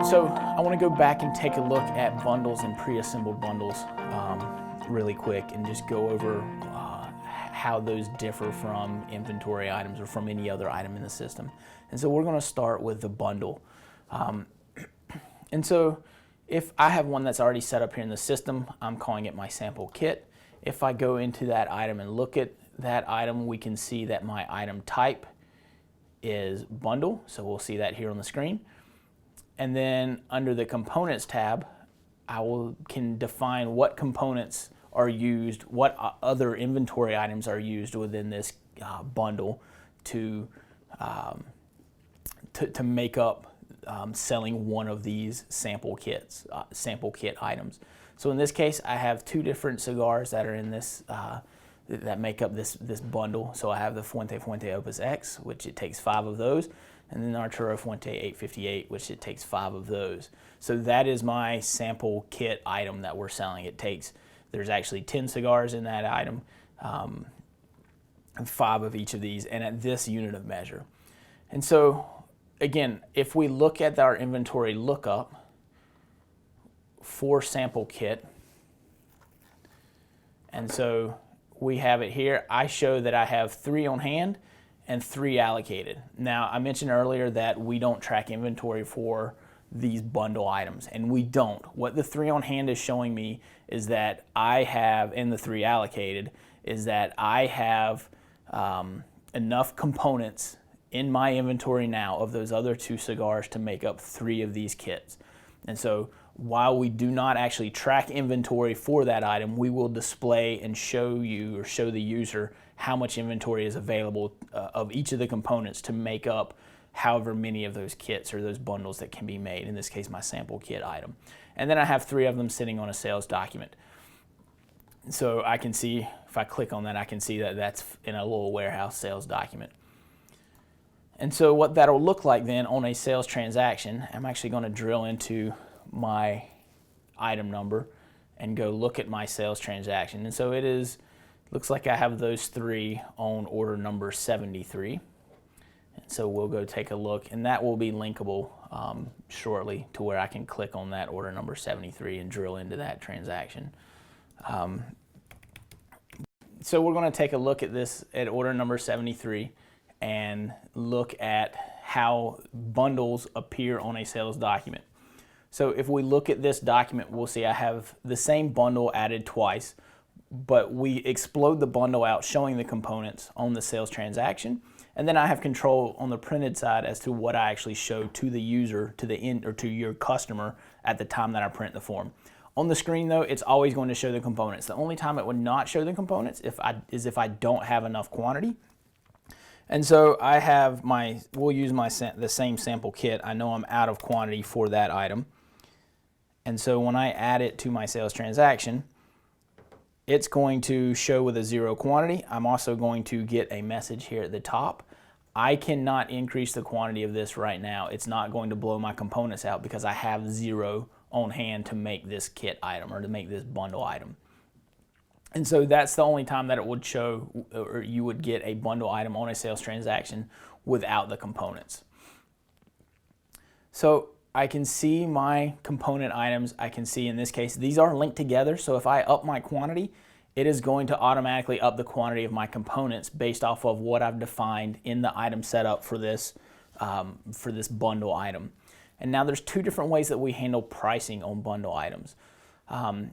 So I want to go back and take a look at bundles and pre-assembled bundles really quick and just go over how those differ from inventory items or from any other item in the system. And so we're going to start with the bundle. And so if I have one that's already set up here in the system, I'm calling it my sample kit. If I go into that item and look at that item, we can see that my item type is bundle. So we'll see that here on the screen. And then under the components tab, can define what components are used, what other inventory items are used within this bundle to make up selling one of these sample kit items. So in this case, I have two different cigars that are in this that make up this bundle. So I have the Fuente Opus X, which it takes 5 of those, and then the Arturo Fuente 858, which it takes 5 of those. So that is my sample kit item that we're selling. There's actually 10 cigars in that item, and 5 of each of these, and at this unit of measure. And so again, if we look at our inventory lookup for sample kit, and so we have it here, I show that I have 3 on hand and 3 allocated. Now, I mentioned earlier that we don't track inventory for these bundle items, and we don't. What the 3 on hand is showing me is that I have, in the 3 allocated, is that I have enough components in my inventory now of those other 2 cigars to make up 3 of these kits. And so while we do not actually track inventory for that item, we will display and show you or show the user how much inventory is available of each of the components to make up however many of those kits or those bundles that can be made, in this case my sample kit item. And then I have 3 of them sitting on a sales document. So I can see, if I click on that, I can see that that's in a little warehouse sales document. And so what that'll look like then on a sales transaction, I'm actually going to drill into my item number and go look at my sales transaction. And so looks like I have those 3 on order number 73. And so we'll go take a look, and that will be linkable shortly to where I can click on that order number 73 and drill into that transaction. So we're going to take a look at this at order number 73 and look at how bundles appear on a sales document. So if we look at this document, we'll see I have the same bundle added twice, but we explode the bundle out showing the components on the sales transaction, and then I have control on the printed side as to what I actually show to the user, to the end, or to your customer at the time that I print the form. On the screen though, it's always going to show the components. The only time it would not show the components is if I don't have enough quantity. And so we'll use the same sample kit. I know I'm out of quantity for that item. And so when I add it to my sales transaction, it's going to show with a 0 quantity. I'm also going to get a message here at the top. I cannot increase the quantity of this right now. It's not going to blow my components out because I have 0 on hand to make this kit item or to make this bundle item. And so that's the only time that it would show, or you would get a bundle item on a sales transaction without the components. So I can see my component items. I can see in this case, these are linked together. So if I up my quantity, it is going to automatically up the quantity of my components based off of what I've defined in the item setup for this bundle item. And now there's 2 different ways that we handle pricing on bundle items.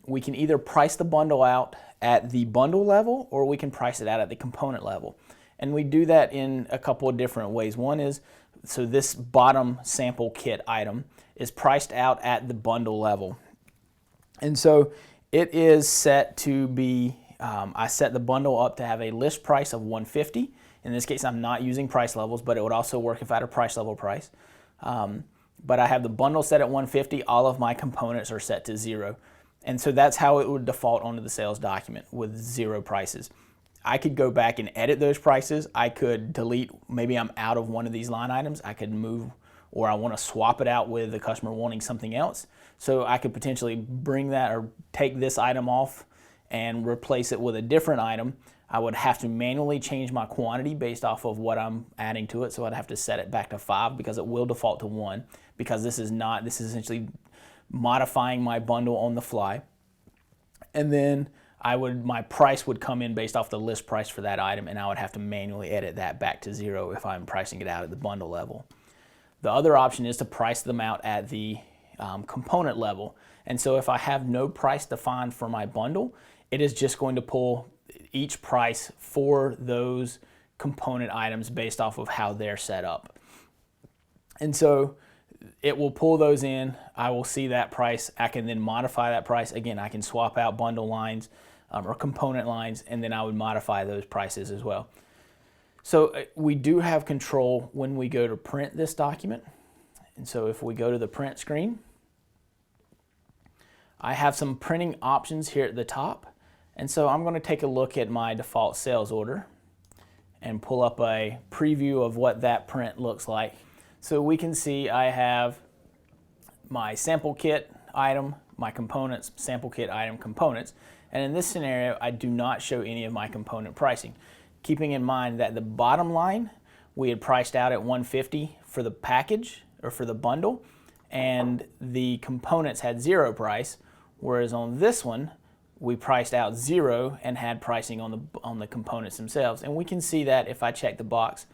We can either price the bundle out at the bundle level, or we can price it out at the component level. And we do that in a couple of different ways. One is, so this bottom sample kit item is priced out at the bundle level. And so it is set to be, I set the bundle up to have a list price of $150. In this case, I'm not using price levels, but it would also work if I had a price level price. But I have the bundle set at $150. All of my components are set to 0. And so that's how it would default onto the sales document with 0 prices. I could go back and edit those prices. I could delete, maybe I'm out of one of these line items. I could move, or I want to swap it out with the customer wanting something else. So I could potentially bring that or take this item off and replace it with a different item. I would have to manually change my quantity based off of what I'm adding to it. So I'd have to set it back to 5 because it will default to 1 because this is essentially modifying my bundle on the fly. And then my price would come in based off the list price for that item, and I would have to manually edit that back to 0 if I'm pricing it out at the bundle level. The other option is to price them out at the component level. And so if I have no price defined for my bundle, it is just going to pull each price for those component items based off of how they're set up. And so it will pull those in. I will see that price. I can then modify that price. Again, I can swap out bundle lines or component lines, and then I would modify those prices as well. So we do have control when we go to print this document. And so if we go to the print screen, I have some printing options here at the top. And so I'm going to take a look at my default sales order and pull up a preview of what that print looks like. So we can see I have my sample kit item, my components, sample kit item components. And in this scenario, I do not show any of my component pricing. Keeping in mind that the bottom line, we had priced out at $150 for the package or for the bundle, and the components had 0 price, whereas on this one, we priced out 0 and had pricing on the components themselves. And we can see that if I check the box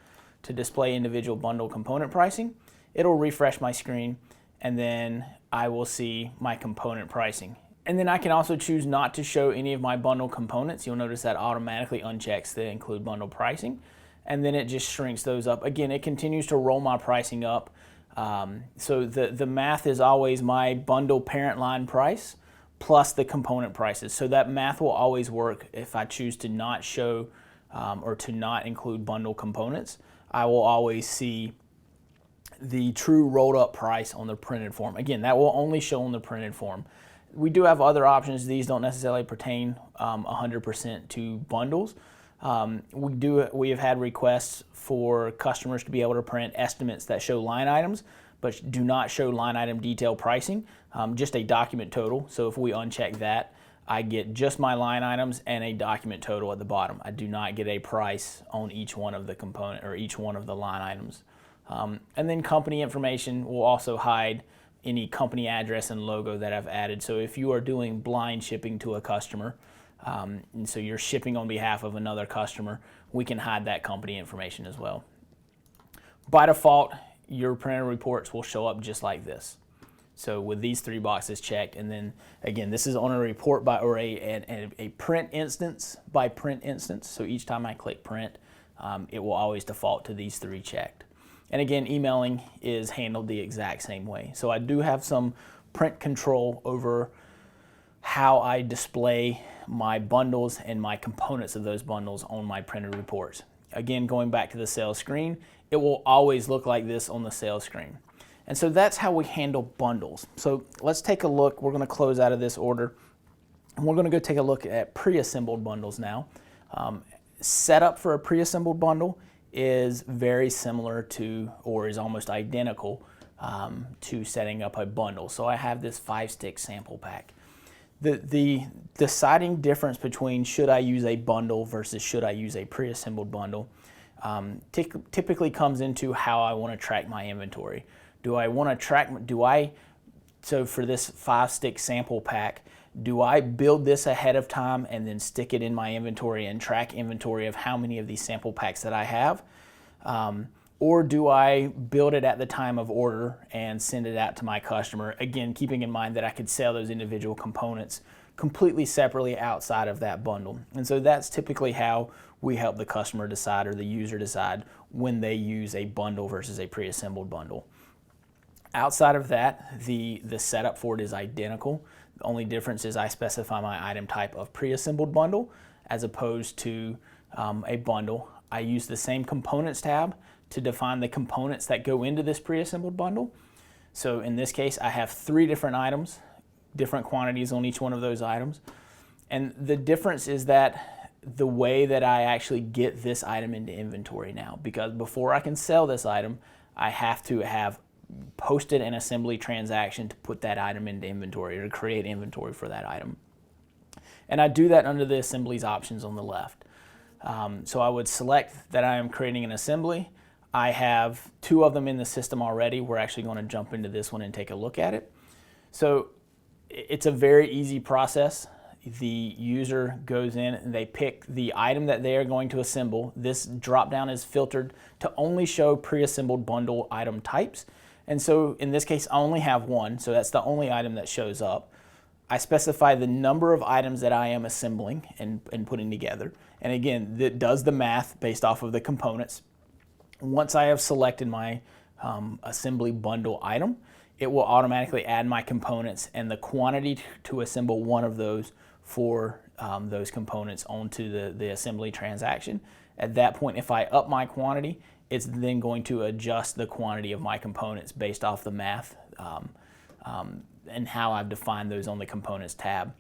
to display individual bundle component pricing, it'll refresh my screen, and then I will see my component pricing. And then I can also choose not to show any of my bundle components. You'll notice that automatically unchecks the include bundle pricing, and then it just shrinks those up. Again, it continues to roll my pricing up. So the math is always my bundle parent line price plus the component prices. So that math will always work if I choose to not show or to not include bundle components. I will always see the true rolled up price on the printed form. Again, that will only show on the printed form. We do have other options. These don't necessarily pertain 100% to bundles. We have had requests for customers to be able to print estimates that show line items, but do not show line item detail pricing, just a document total. So if we uncheck that, I get just my line items and a document total at the bottom. I do not get a price on each one of the component or each one of the line items. And then company information will also hide any company address and logo that I've added. So if you are doing blind shipping to a customer, and so you're shipping on behalf of another customer, we can hide that company information as well. By default, your printed reports will show up just like this. So with these 3 boxes checked, and then again, this is on a report by or a print instance by print instance. So each time I click print, it will always default to these 3 checked. And again, emailing is handled the exact same way. So I do have some print control over how I display my bundles and my components of those bundles on my printed reports. Again, going back to the sales screen, it will always look like this on the sales screen. And so that's how we handle bundles. So let's take a look. We're going to close out of this order, and we're going to go take a look at pre-assembled bundles now. Setup for a pre-assembled bundle is very similar to, or is almost identical to setting up a bundle. So I have this 5-stick sample pack. The deciding difference between should I use a bundle versus should I use a pre-assembled bundle typically comes into how I want to track my inventory. Do I want to track, so for this 5-stick sample pack, do I build this ahead of time and then stick it in my inventory and track inventory of how many of these sample packs that I have? Or do I build it at the time of order and send it out to my customer? Again, keeping in mind that I could sell those individual components completely separately outside of that bundle. And so that's typically how we help the customer decide or the user decide when they use a bundle versus a pre-assembled bundle. Outside of that, the setup for it is identical. The only difference is I specify my item type of pre-assembled bundle as opposed to a bundle. I use the same components tab to define the components that go into this pre-assembled bundle. So in this case, I have 3 different items, different quantities on each one of those items. And the difference is that the way that I actually get this item into inventory now, because before I can sell this item, I have to have posted an assembly transaction to put that item into inventory or to create inventory for that item. And I do that under the assemblies options on the left. So I would select that I am creating an assembly. I have 2 of them in the system already. We're actually going to jump into this one and take a look at it. So it's a very easy process. The user goes in and they pick the item that they are going to assemble. This drop down is filtered to only show pre-assembled bundle item types. And so in this case, I only have 1, so that's the only item that shows up. I specify the number of items that I am assembling and putting together. And again, that does the math based off of the components. Once I have selected my assembly bundle item, it will automatically add my components and the quantity to assemble one of those for those components onto the assembly transaction. At that point, if I up my quantity, it's then going to adjust the quantity of my components based off the math and how I've defined those on the components tab.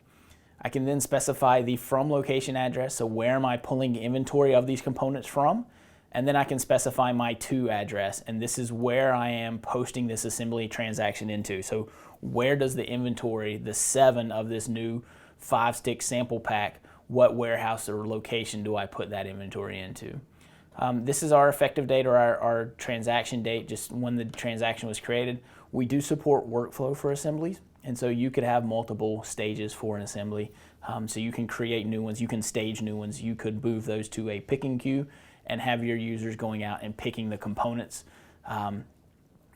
I can then specify the from location address, so where am I pulling inventory of these components from, and then I can specify my to address, and this is where I am posting this assembly transaction into. So where does the inventory, the 7 of this new 5-stick sample pack, what warehouse or location do I put that inventory into? This is our effective date, or our transaction date, just when the transaction was created. We do support workflow for assemblies, and so you could have multiple stages for an assembly. So you can create new ones, you can stage new ones, you could move those to a picking queue and have your users going out and picking the components. And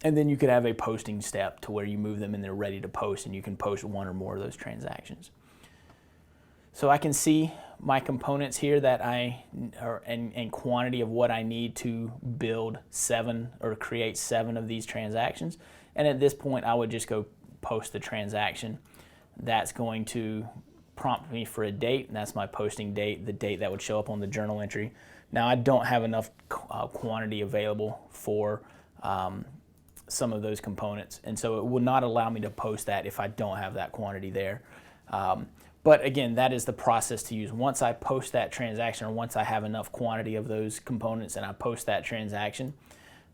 then you could have a posting step to where you move them and they're ready to post, and you can post 1 or more of those transactions. So I can see my components here that and quantity of what I need to build 7 or create 7 of these transactions. And at this point, I would just go post the transaction. That's going to prompt me for a date, and that's my posting date, the date that would show up on the journal entry. Now, I don't have enough quantity available for some of those components, and so it would not allow me to post that if I don't have that quantity there. But again, that is the process to use. Once I post that transaction, or once I have enough quantity of those components and I post that transaction,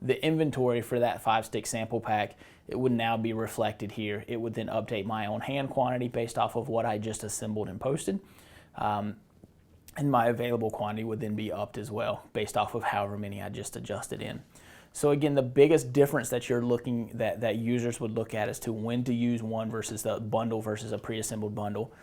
the inventory for that 5-stick sample pack, it would now be reflected here. It would then update my own hand quantity based off of what I just assembled and posted. And my available quantity would then be upped as well based off of however many I just adjusted in. So again, the biggest difference that you're looking that users would look at as to when to use one versus the bundle versus a pre-assembled bundle.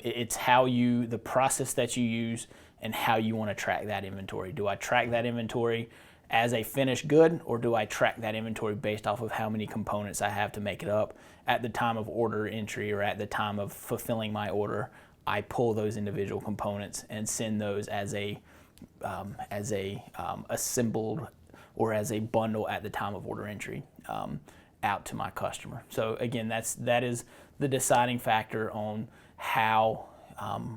It's how the process that you use and how you want to track that inventory. Do I track that inventory as a finished good, or do I track that inventory based off of how many components I have to make it up at the time of order entry, or at the time of fulfilling my order? I pull those individual components and send those as a assembled or as a bundle at the time of order entry out to my customer. So again, that is the deciding factor on how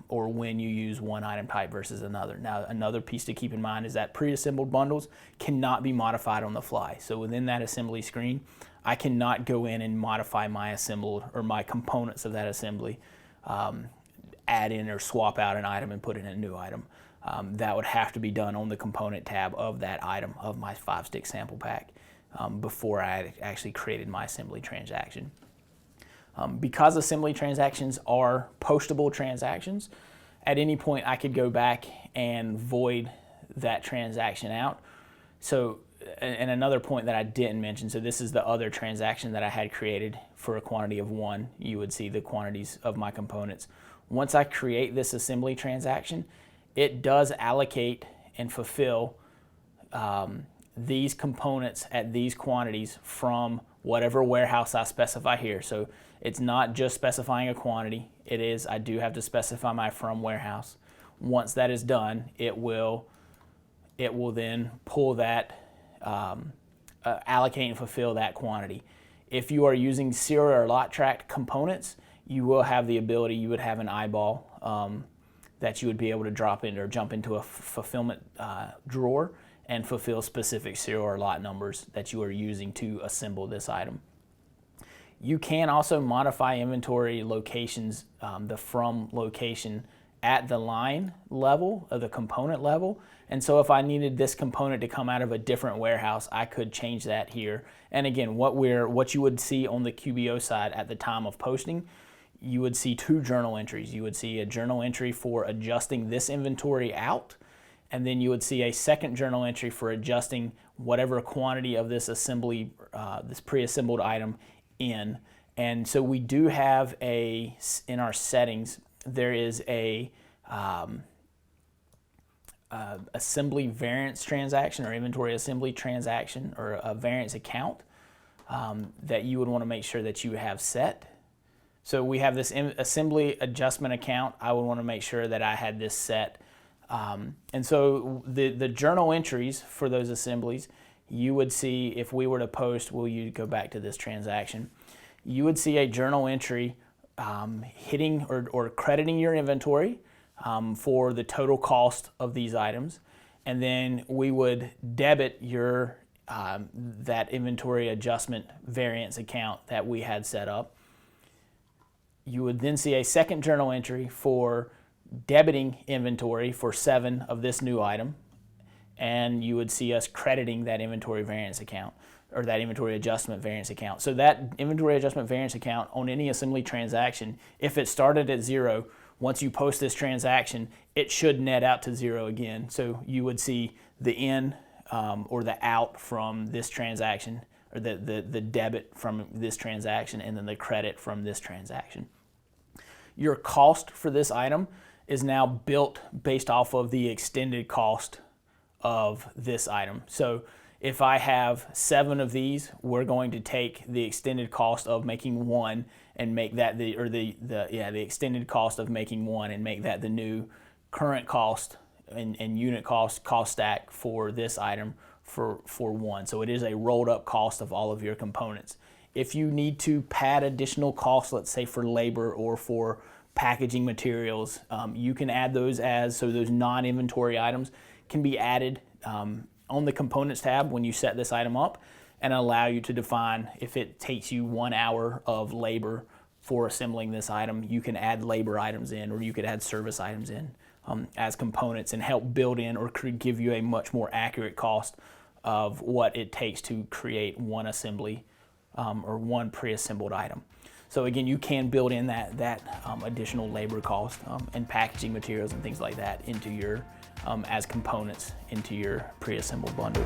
or when you use one item type versus another. Now, another piece to keep in mind is that pre-assembled bundles cannot be modified on the fly. So within that assembly screen, I cannot go in and modify my assembled or my components of that assembly, add in or swap out an item and put in a new item. That would have to be done on the component tab of that item of my 5-stick sample pack before I actually created my assembly transaction. Because assembly transactions are postable transactions, at any point I could go back and void that transaction out. So, and another point that I didn't mention, so this is the other transaction that I had created for a quantity of 1. You would see the quantities of my components. Once I create this assembly transaction, it does allocate and fulfill these components at these quantities from whatever warehouse I specify here. So it's not just specifying a quantity. I do have to specify my from warehouse. Once that is done, it will then pull that, allocate and fulfill that quantity. If you are using serial or lot tracked components, you will have the ability, you would have an eyeball that you would be able to drop in or jump into a fulfillment drawer and fulfill specific serial or lot numbers that you are using to assemble this item. You can also modify inventory locations, the from location at the line level or the component level. And so if I needed this component to come out of a different warehouse, I could change that here. And again, what you would see on the QBO side at the time of posting, you would see 2 journal entries. You would see a journal entry for adjusting this inventory out, and then you would see a second journal entry for adjusting whatever quantity of this this pre-assembled item in. And so we do have in our settings, there is a assembly variance transaction or inventory assembly transaction or a variance account that you would want to make sure that you have set. So we have this assembly adjustment account. I would want to make sure that I had this set. And so the journal entries for those assemblies, you would see if we were to post, you go back to this transaction, you would see a journal entry hitting or crediting your inventory for the total cost of these items. And then we would debit your that inventory adjustment variance account that we had set up. You would then see a second journal entry for debiting inventory for 7 of this new item, and you would see us crediting that inventory variance account or that inventory adjustment variance account. So that inventory adjustment variance account on any assembly transaction, if it started at 0, once you post this transaction, it should net out to 0 again. So you would see the in or the out from this transaction, or the debit from this transaction, and then the credit from this transaction. Your cost for this item is now built based off of the extended cost of this item. So if I have 7 of these, we're going to take the extended cost of making 1 and make that the extended cost of making 1 and make that the new current cost and unit cost stack for this item for 1. So it is a rolled up cost of all of your components. If you need to pad additional costs, let's say for labor or for packaging materials, you can add those so those non-inventory items can be added on the components tab when you set this item up, and allow you to define if it takes you 1 hour of labor for assembling this item, you can add labor items in, or you could add service items in as components and help build in or give you a much more accurate cost of what it takes to create one assembly or one pre-assembled item. So again, you can build in that additional labor cost and packaging materials and things like that into your as components into your pre-assembled bundle.